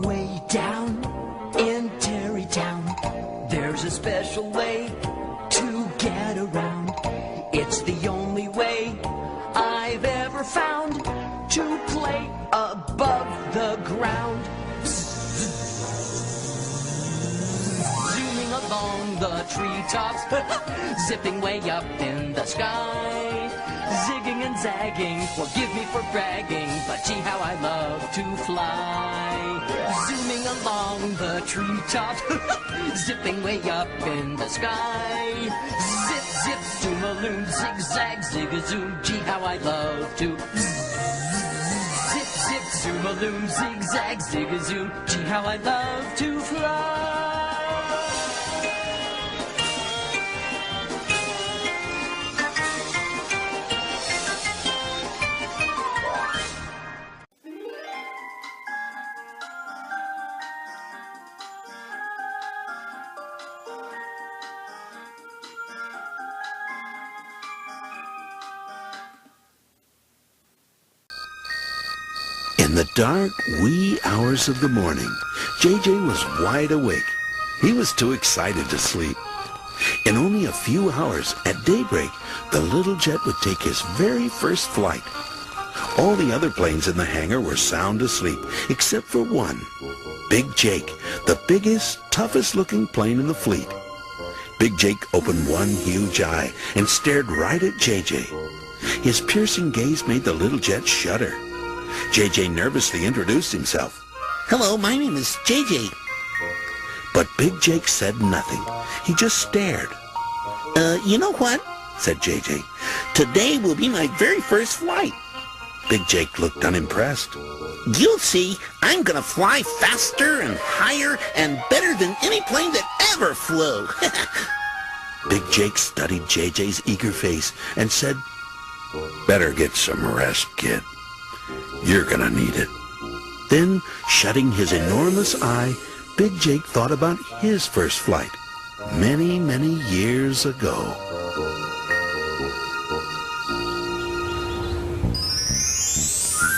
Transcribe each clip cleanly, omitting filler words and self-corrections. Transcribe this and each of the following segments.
Way down in Terrytown, there's a special way to get around. It's the only way I've ever found to play above the ground. Zooming along the treetops, zipping way up in the sky. Zigging and zagging, forgive me for bragging, but gee how I love to fly. Zooming along the treetops, zipping way up in the sky. Zip, zip, zoom-a-loom, zig-zag, zig-a-zoom, gee how I love to zip, zip, zoom-a-loom, zig-zag, zig-a-zoom, gee how I love to fly. In the dark, wee hours of the morning, JJ was wide awake. He was too excited to sleep. In only a few hours, at daybreak, the little jet would take his very first flight. All the other planes in the hangar were sound asleep, except for one, Big Jake, the biggest, toughest-looking plane in the fleet. Big Jake opened one huge eye and stared right at JJ. His piercing gaze made the little jet shudder. JJ nervously introduced himself. Hello, my name is JJ. But Big Jake said nothing. He just stared. You know what? Said JJ. Today will be my very first flight. Big Jake looked unimpressed. You'll see, I'm gonna fly faster and higher and better than any plane that ever flew. Big Jake studied JJ's eager face and said, "Better get some rest, kid. You're gonna need it." Then, shutting his enormous eye, Big Jake thought about his first flight, many, many years ago.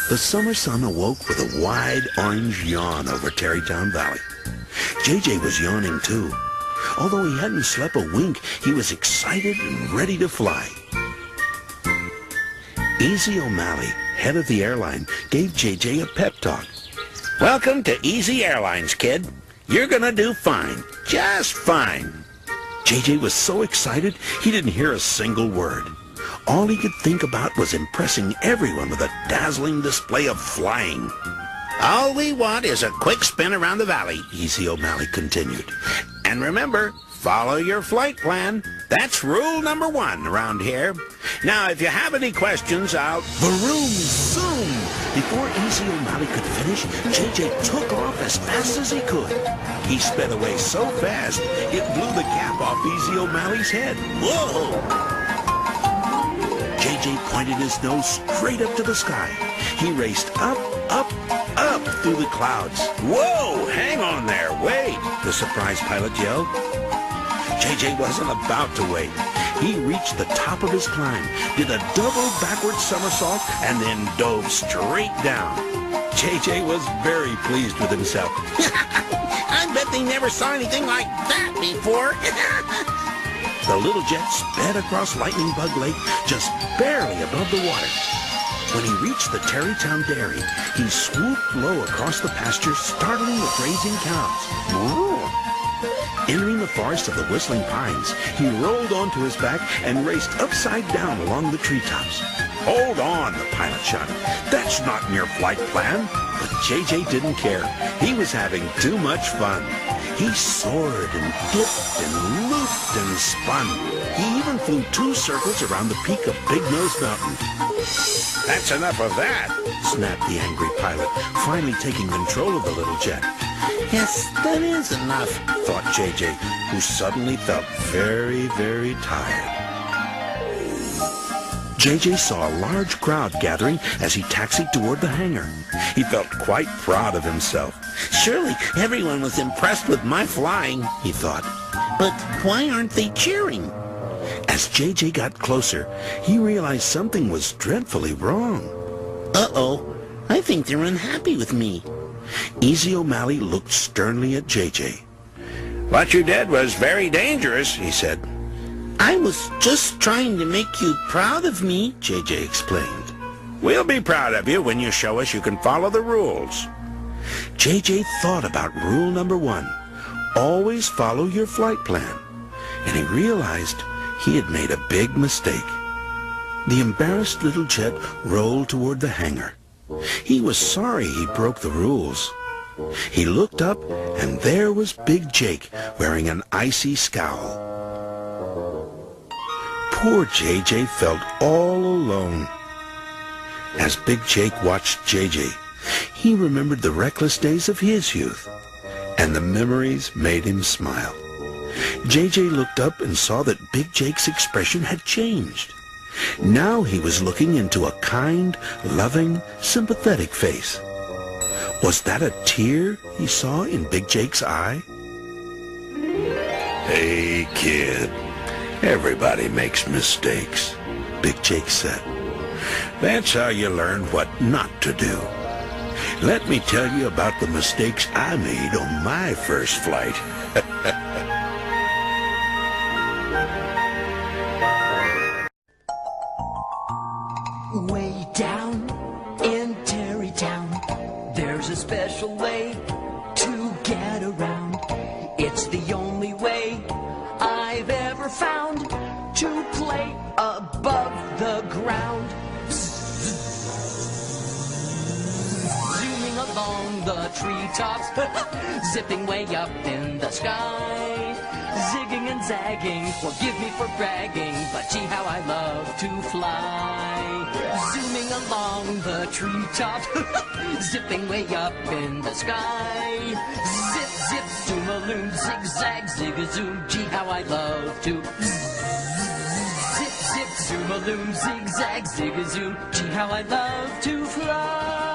The summer sun awoke with a wide orange yawn over Terrytown Valley. JJ was yawning too. Although he hadn't slept a wink, he was excited and ready to fly. Easy O'Malley, head of the airline, gave JJ a pep talk. Welcome to Easy Airlines, kid. You're gonna do fine. Just fine. JJ was so excited he didn't hear a single word. All he could think about was impressing everyone with a dazzling display of flying. All we want is a quick spin around the valley, Easy O'Malley continued. And remember, follow your flight plan. That's rule number 1 around here. Now, if you have any questions, Vroom, zoom! Before Easy O'Malley could finish, JJ took off as fast as he could. He sped away so fast, it blew the cap off Easy O'Malley's head. Whoa! JJ pointed his nose straight up to the sky. He raced up, up, up through the clouds. Whoa! Hang on there. Wait! The surprised pilot yelled. JJ wasn't about to wait. He reached the top of his climb, did a double backward somersault, and then dove straight down. JJ was very pleased with himself. I bet they never saw anything like that before. The little jet sped across Lightning Bug Lake, just barely above the water. When he reached the Terrytown Dairy, he swooped low across the pasture, startling the grazing cows. Moo! Entering the forest of the Whistling Pines, he rolled onto his back and raced upside down along the treetops. "Hold on," the pilot shouted. "That's not in your flight plan." But JJ didn't care. He was having too much fun. He soared and dipped and looped and spun. He even flew 2 circles around the peak of Big Nose Mountain. That's enough of that, snapped the angry pilot, finally taking control of the little jet. Yes, that is enough, thought JJ, who suddenly felt very, very tired. JJ saw a large crowd gathering as he taxied toward the hangar. He felt quite proud of himself. Surely everyone was impressed with my flying, he thought. But why aren't they cheering? As JJ got closer, he realized something was dreadfully wrong. Uh-oh, I think they're unhappy with me. Easy O'Malley looked sternly at J.J. What you did was very dangerous, he said. I was just trying to make you proud of me, J.J. explained. We'll be proud of you when you show us you can follow the rules. J.J. thought about rule number 1, always follow your flight plan, and he realized he had made a big mistake. The embarrassed little jet rolled toward the hangar. He was sorry he broke the rules. He looked up, and there was Big Jake wearing an icy scowl. Poor J.J. felt all alone. As Big Jake watched J.J., he remembered the reckless days of his youth, and the memories made him smile. J.J. looked up and saw that Big Jake's expression had changed. Now he was looking into a kind, loving, sympathetic face. Was that a tear he saw in Big Jake's eye? Hey, kid. Everybody makes mistakes, Big Jake said. That's how you learn what not to do. Let me tell you about the mistakes I made on my first flight. Way down in Terrytown, there's a special way to get around. It's the only way I've ever found to play above the ground. Zooming along the treetops, zipping way up in the sky. Zigging and zagging, forgive me for bragging, but gee how I love to fly. Zooming along the treetops, zipping way up in the sky. Zip, zip, zoom-a-loom, zigzag, zig-a-zoom, gee how I love to. Zip, zip, zoom-a-loom, zigzag, zig-a-zoom, gee how I love to fly.